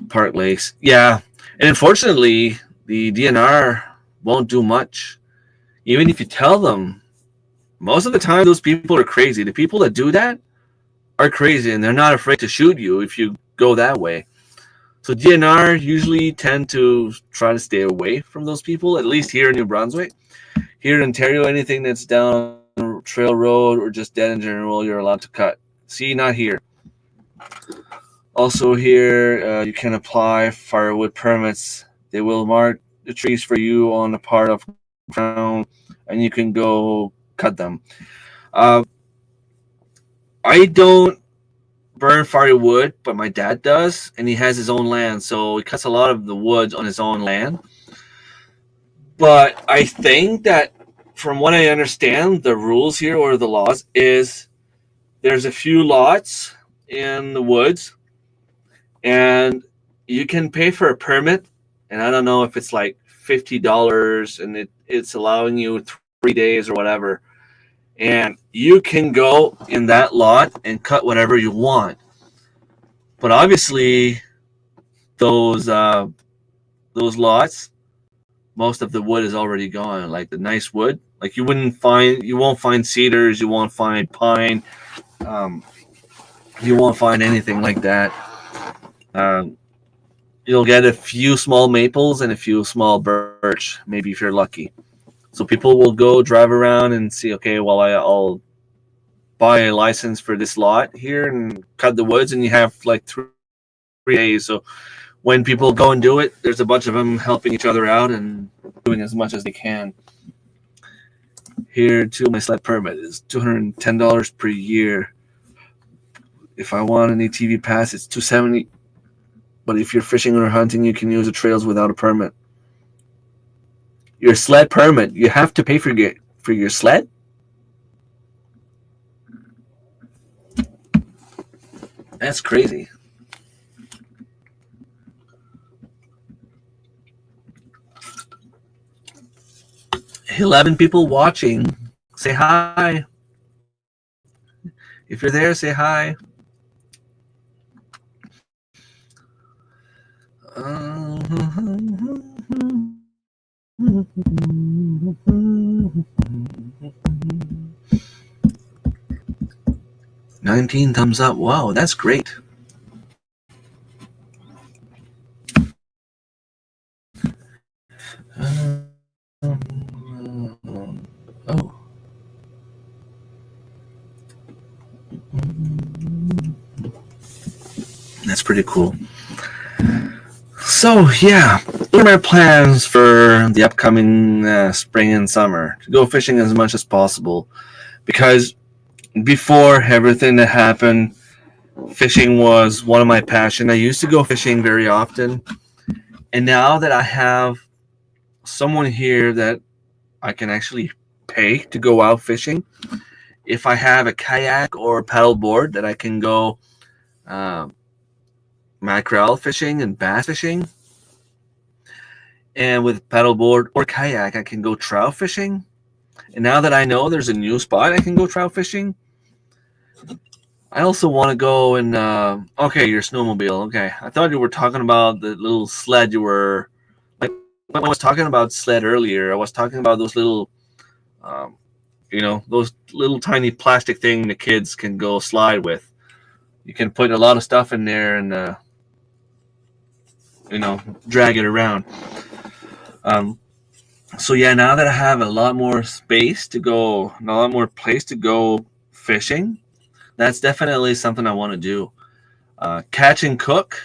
Park Lakes. Yeah. And unfortunately, the DNR won't do much. Even if you tell them, most of the time those people are crazy. The people that do that are crazy, and they're not afraid to shoot you if you go that way. So DNR usually tend to try to stay away from those people, at least here in New Brunswick. Here in Ontario, anything that's down trail road or just dead in general, you're allowed to cut. See, not here. Also here, you can apply firewood permits. They will mark the trees for you on a part of ground, and you can go cut them. Uh, I don't burn firewood, but my dad does, and he has his own land, so he cuts a lot of the woods on his own land. But I think that, from what I understand, the rules here or the laws is there's a few lots in the woods, and you can pay for a permit, and I don't know if it's like $50, and it's allowing you 3 days or whatever, and you can go in that lot and cut whatever you want. But obviously, those lots, most of the wood is already gone. Like the nice wood, like you won't find cedars, you won't find pine, you won't find anything like that. You'll get a few small maples and a few small birch, maybe if you're lucky. So people will go drive around and see, okay, well, I'll buy a license for this lot here and cut the woods, and you have like 3 days. So when people go and do it, there's a bunch of them helping each other out and doing as much as they can. Here, too, my sled permit is $210 per year. If I want an ATV pass, it's $270. But if you're fishing or hunting, you can use the trails without a permit. Your sled permit, you have to pay for your sled? That's crazy. Hey, 11 people watching. Say hi. If you're there, say hi. 19 thumbs up. Wow, that's great. Oh. That's pretty cool. So, yeah, what are my plans for the upcoming spring and summer? To go fishing as much as possible. Because before everything that happened, fishing was one of my passions. I used to go fishing very often. And now that I have someone here that I can actually pay to go out fishing, if I have a kayak or a paddle board that I can go mackerel fishing and bass fishing, and with paddleboard or kayak I can go trout fishing. And now that I know there's a new spot I can go trout fishing, I also want to go and okay, your snowmobile. Okay, I thought you were talking about the little sled. You were like, I was talking about sled earlier. I was talking about those little those little tiny plastic thing the kids can go slide with. You can put a lot of stuff in there and drag it around. So yeah, now that I have a lot more space to go, a lot more place to go fishing, that's definitely something I want to do. Catch and cook,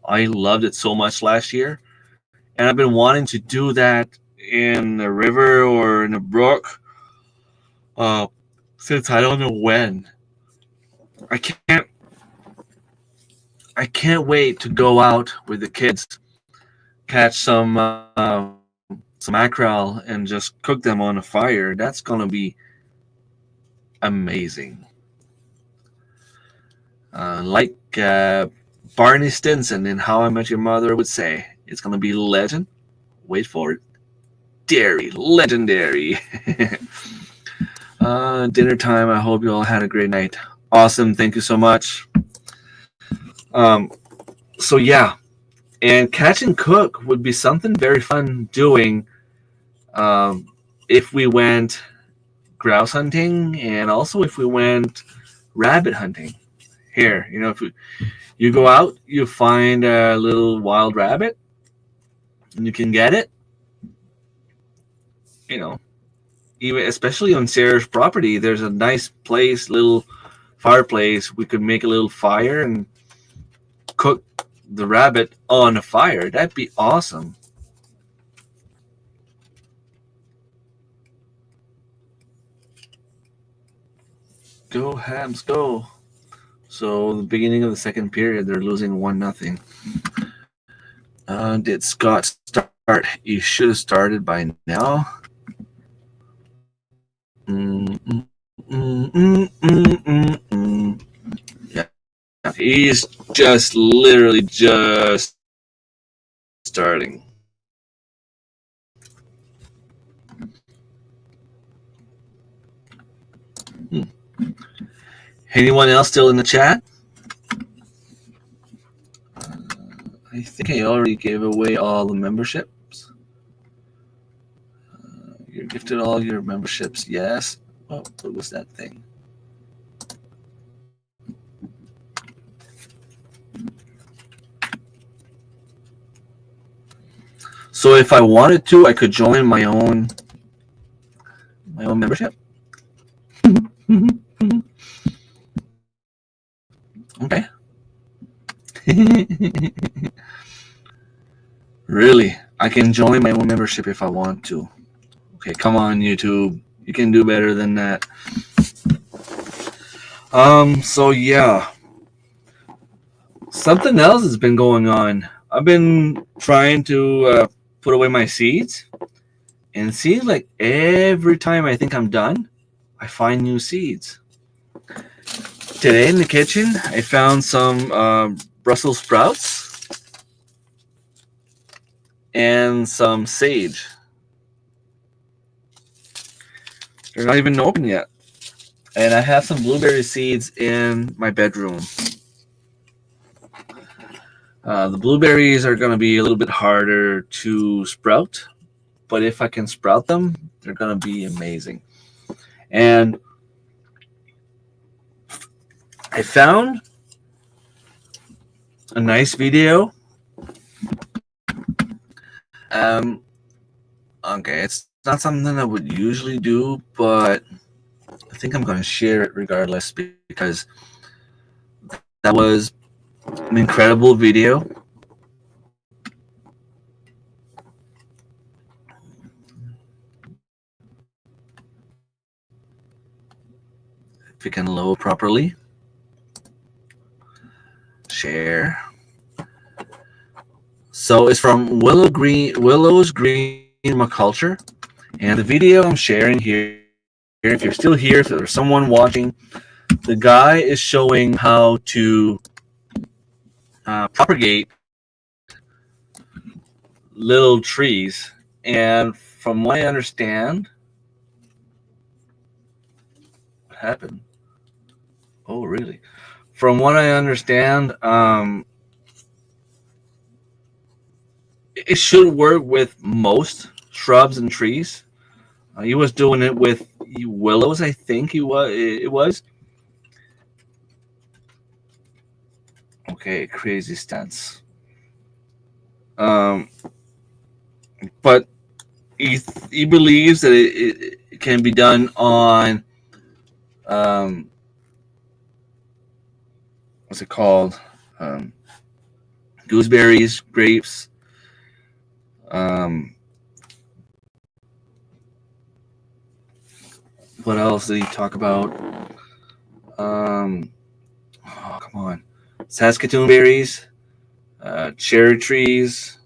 I loved it so much last year, and I've been wanting to do that in a river or in a brook since I don't know when. I can't wait to go out with the kids, catch some mackerel and just cook them on a fire. That's gonna be amazing. Like Barney Stinson in How I Met Your Mother would say, it's gonna be legend. Wait for it. Legendary. Dinner time. I hope you all had a great night. Awesome. Thank you so much. So yeah, and catch and cook would be something very fun doing if we went grouse hunting, and also if we went rabbit hunting. here. You know, if you go out, you find a little wild rabbit, and you can get it. You know, even especially on Sarah's property, there's a nice place, little fireplace. We could make a little fire and cook the rabbit on a fire. That'd be awesome. Go Habs, go. So the beginning of the second period, they're losing 1-0. Did Scott start? You should have started by now. Yeah, he's just literally just starting. Anyone else still in the chat? I think I already gave away all the memberships. You're gifted all your memberships. Yes. Oh, what was that thing? So if I wanted to, I could join my own membership. Okay. Really, I can join my own membership if I want to. Okay, come on, YouTube. You can do better than that. So yeah. Something else has been going on. I've been trying to put away my seeds, and it seems like every time I think I'm done, I find new seeds. Today in the kitchen, I found some Brussels sprouts and some sage. They're not even open yet. And I have some blueberry seeds in my bedroom. The blueberries are going to be a little bit harder to sprout, but if I can sprout them, they're going to be amazing. And I found a nice video. Okay, it's not something I would usually do, but I think I'm going to share it regardless because that was an incredible video. If you can load properly. Share. So it's from Willow's Green Culture, and the video I'm sharing here, if you're still here, if there's someone watching, the guy is showing how to propagate little trees, and from what I understand, what happened? Oh, really? From what I understand, it should work with most shrubs and trees. He was doing it with willows, I think it was. Okay, crazy stance. But he believes that it can be done on what's it called? Gooseberries, grapes. What else did he talk about? Oh, come on. Saskatoon berries, cherry trees.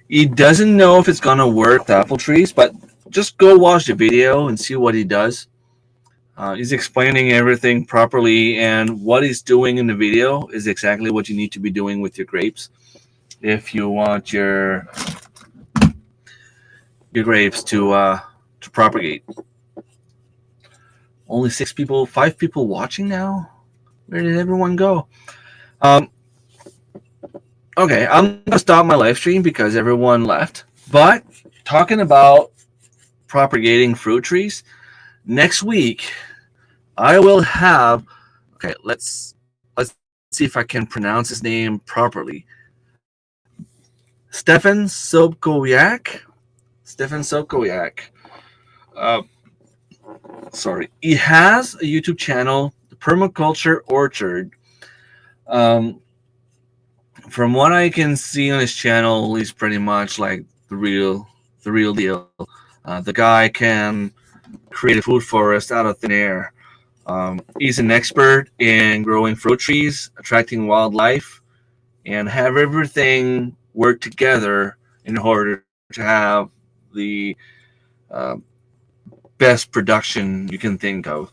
He doesn't know if it's going to work with apple trees, but just go watch the video and see what he does. He's explaining everything properly, and what he's doing in the video is exactly what you need to be doing with your grapes if you want your grapes to propagate. Only 5 people watching now? Where did everyone go? Okay, I'm going to stop my live stream because everyone left. But talking about propagating fruit trees, next week I will have. Okay, let's see if I can pronounce his name properly. Stefan Sobkowiak. Stefan Sobkowiak. Uh, Sorry. He has a YouTube channel, the Permaculture Orchard. Um, from what I can see on his channel, he's pretty much like the real deal. The guy can create a food forest out of thin air. He's an expert in growing fruit trees, attracting wildlife, and have everything work together in order to have the uh, best production you can think of.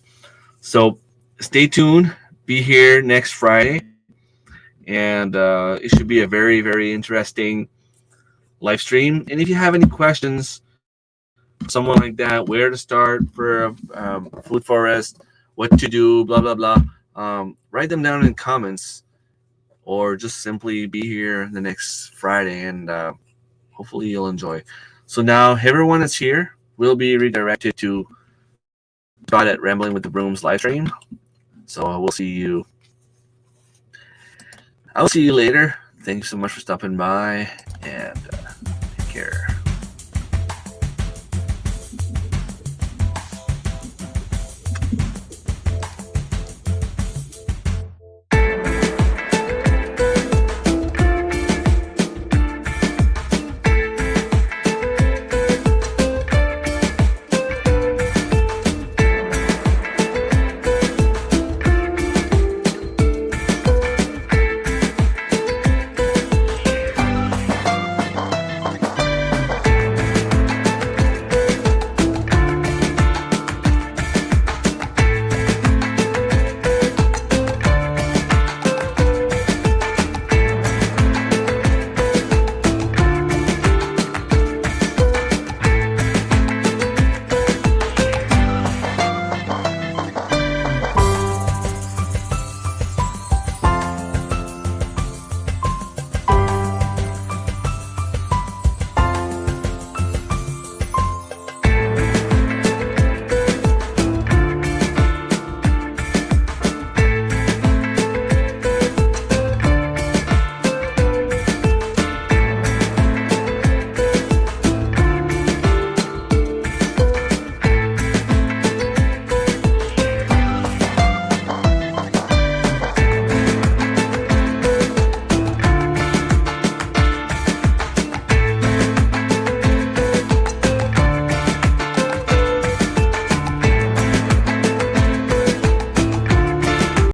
So stay tuned. Be here next Friday, and it should be a very, very interesting live stream. And if you have any questions, someone like that, where to start for a food forest, what to do, blah blah blah, write them down in comments, or just simply be here the next Friday, and hopefully you'll enjoy. So now everyone that's here will be redirected to Scott at Rambling with the Brooms live stream. So we'll see you. I'll see you later. Thank you so much for stopping by, and take care.